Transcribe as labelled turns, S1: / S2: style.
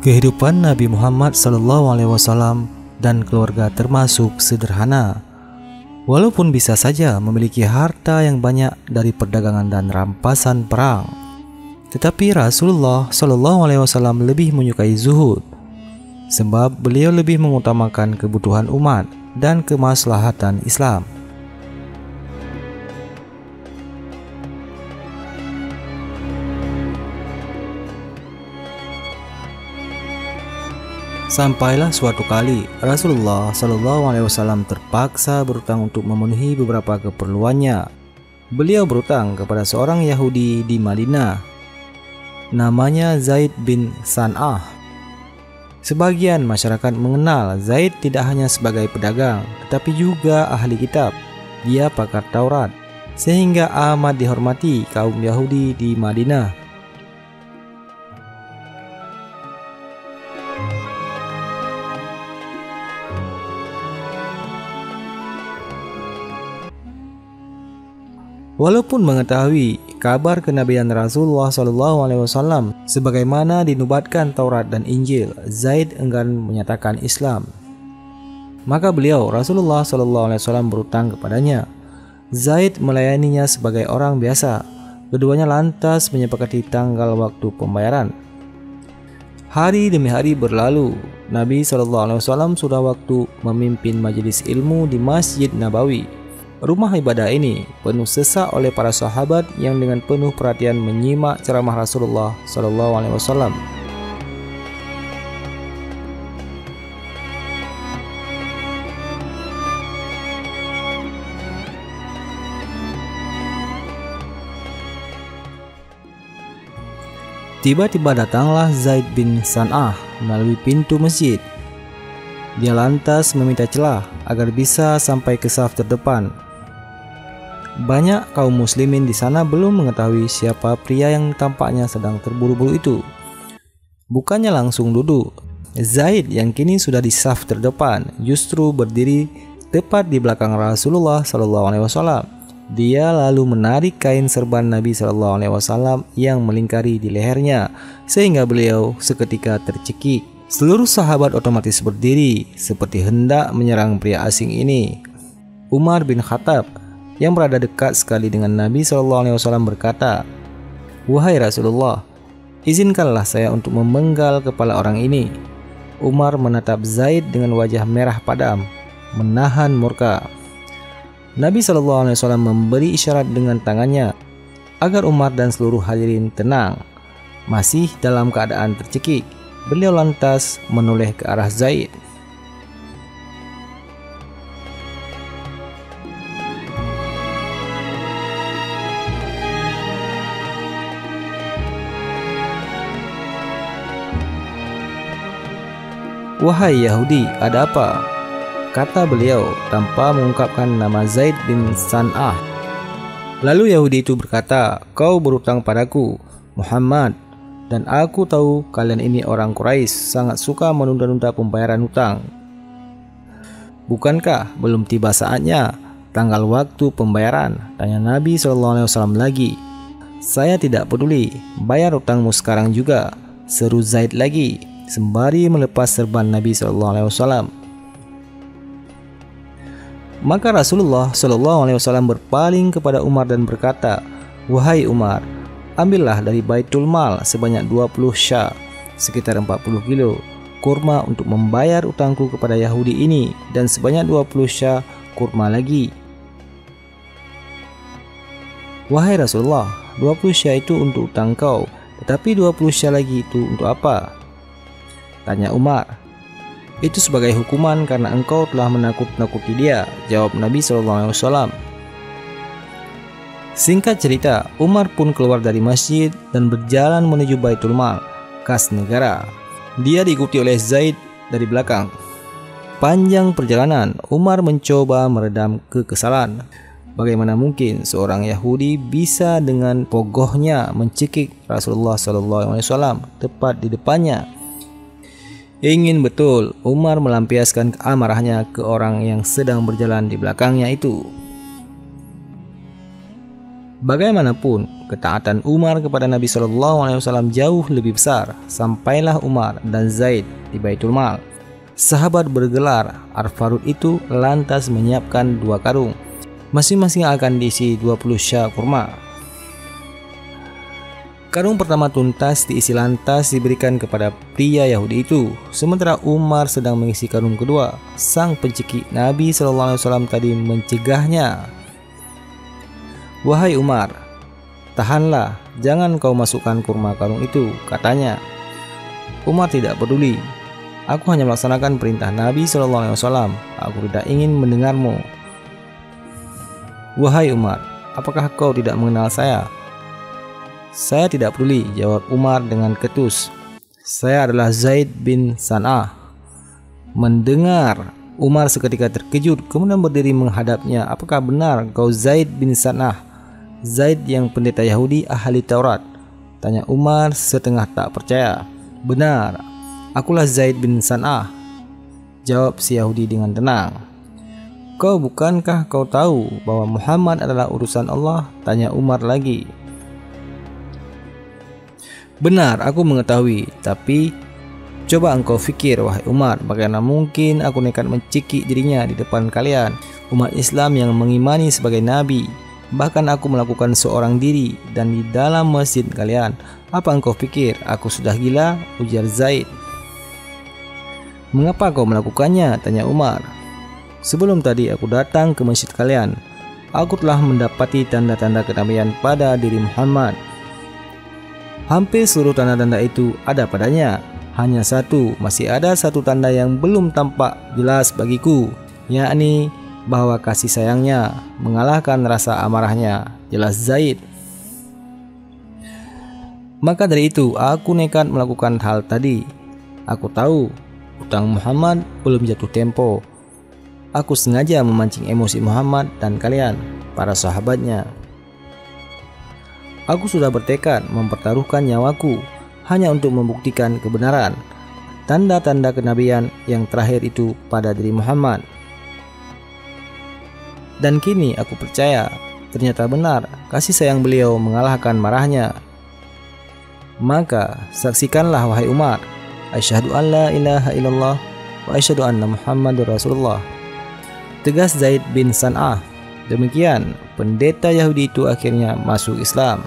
S1: Kehidupan Nabi Muhammad SAW dan keluarga termasuk sederhana. Walaupun bisa saja memiliki harta yang banyak dari perdagangan dan rampasan perang, tetapi Rasulullah SAW lebih menyukai zuhud, sebab beliau lebih mengutamakan kebutuhan umat dan kemaslahatan Islam. Sampailah suatu kali Rasulullah SAW terpaksa berutang untuk memenuhi beberapa keperluannya. Beliau berutang kepada seorang Yahudi di Madinah, namanya Zaid bin San'ah. Sebagian masyarakat mengenal Zaid tidak hanya sebagai pedagang, tetapi juga ahli kitab. Dia pakar Taurat, sehingga amat dihormati kaum Yahudi di Madinah. Walaupun mengetahui kabar kenabian Rasulullah SAW sebagaimana dinubuatkan Taurat dan Injil, Zaid enggan menyatakan Islam. Maka beliau Rasulullah SAW berutang kepadanya. Zaid melayaninya sebagai orang biasa. Keduanya lantas menyepakati tanggal waktu pembayaran. Hari demi hari berlalu. Nabi SAW sudah waktu memimpin majelis ilmu di Masjid Nabawi. Rumah ibadah ini penuh sesak oleh para sahabat yang dengan penuh perhatian menyimak ceramah Rasulullah SAW. Tiba-tiba datanglah Zaid bin San'ah melalui pintu masjid. Dia lantas meminta celah agar bisa sampai ke saf terdepan. Banyak kaum muslimin di sana belum mengetahui siapa pria yang tampaknya sedang terburu-buru itu. Bukannya langsung duduk, Zaid yang kini sudah di saf terdepan justru berdiri tepat di belakang Rasulullah SAW. Dia lalu menarik kain serban Nabi SAW yang melingkari di lehernya, sehingga beliau seketika tercekik. Seluruh sahabat otomatis berdiri seperti hendak menyerang pria asing ini. Umar bin Khattab yang berada dekat sekali dengan Nabi SAW berkata, "Wahai Rasulullah, izinkanlah saya untuk memenggal kepala orang ini." Umar menatap Zaid dengan wajah merah padam, menahan murka. Nabi SAW memberi isyarat dengan tangannya agar Umar dan seluruh hadirin tenang. Masih dalam keadaan tercekik, beliau lantas menoleh ke arah Zaid. "Wahai Yahudi, ada apa?" kata beliau tanpa mengungkapkan nama Zaid bin San'ah. Lalu Yahudi itu berkata, "Kau berutang padaku, Muhammad, dan aku tahu kalian ini orang Quraisy sangat suka menunda-nunda pembayaran hutang. Bukankah belum tiba saatnya tanggal waktu pembayaran?" tanya Nabi SAW lagi. "Saya tidak peduli, bayar hutangmu sekarang juga," seru Zaid lagi, sembari melepas serban Nabi SAW. Maka Rasulullah SAW berpaling kepada Umar dan berkata, "Wahai Umar, ambillah dari Baitul Mal sebanyak 20 sya, sekitar 40 kilo, kurma untuk membayar utangku kepada Yahudi ini, dan sebanyak 20 sya kurma lagi." "Wahai Rasulullah, 20 sya itu untuk utang kau, tetapi 20 sya lagi itu untuk apa?" tanya Umar. "Itu sebagai hukuman karena engkau telah menakut-nakuti dia," jawab Nabi SAW. Singkat cerita, Umar pun keluar dari masjid dan berjalan menuju Baitul Mal, kas negara. Dia diikuti oleh Zaid dari belakang. Panjang perjalanan, Umar mencoba meredam kekesalan. Bagaimana mungkin seorang Yahudi bisa dengan pogohnya mencekik Rasulullah SAW tepat di depannya? Ingin betul Umar melampiaskan amarahnya ke orang yang sedang berjalan di belakangnya itu. Bagaimanapun, ketaatan Umar kepada Nabi SAW jauh lebih besar. Sampailah Umar dan Zaid di Baitul Mal. Sahabat bergelar Al-Farud itu lantas menyiapkan 2 karung. Masing-masing akan diisi 20 syak kurma. Karung pertama tuntas diisi lantas diberikan kepada pria Yahudi itu. Sementara Umar sedang mengisi karung kedua, sang pencekik Nabi SAW tadi mencegahnya. "Wahai Umar, tahanlah, jangan kau masukkan kurma karung itu," katanya. Umar tidak peduli. "Aku hanya melaksanakan perintah Nabi SAW. Aku tidak ingin mendengarmu." "Wahai Umar, apakah kau tidak mengenal saya?" "Saya tidak peduli," jawab Umar dengan ketus. "Saya adalah Zaid bin San'ah." Mendengar, Umar seketika terkejut, kemudian berdiri menghadapnya. "Apakah benar kau Zaid bin San'ah, Zaid yang pendeta Yahudi ahli Taurat?" tanya Umar setengah tak percaya. "Benar, akulah Zaid bin San'ah," jawab si Yahudi dengan tenang. Bukankah kau tahu bahwa Muhammad adalah urusan Allah?" tanya Umar lagi. "Benar, aku mengetahui, tapi coba engkau fikir, wahai Umar, bagaimana mungkin aku nekat mencekik dirinya di depan kalian, umat Islam yang mengimani sebagai Nabi. Bahkan aku melakukan seorang diri dan di dalam masjid kalian. Apa engkau pikir aku sudah gila?" ujar Zaid. "Mengapa kau melakukannya?" tanya Umar. "Sebelum tadi aku datang ke masjid kalian, aku telah mendapati tanda-tanda kenabian pada diri Muhammad. Hampir seluruh tanda-tanda itu ada padanya. Hanya masih ada satu tanda yang belum tampak jelas bagiku, yakni bahwa kasih sayangnya mengalahkan rasa amarahnya," jelas Zaid. "Maka dari itu aku nekat melakukan hal tadi. Aku tahu utang Muhammad belum jatuh tempo. Aku sengaja memancing emosi Muhammad dan kalian, para sahabatnya. Aku sudah bertekad mempertaruhkan nyawaku hanya untuk membuktikan kebenaran tanda-tanda kenabian yang terakhir itu pada diri Muhammad. Dan kini aku percaya ternyata benar kasih sayang beliau mengalahkan marahnya. Maka saksikanlah wahai Umar, asyhadu an la ilaha illallah wa asyhadu anna Muhammadur Rasulullah," tegas Zaid bin San'ah. Demikian pendeta Yahudi itu akhirnya masuk Islam.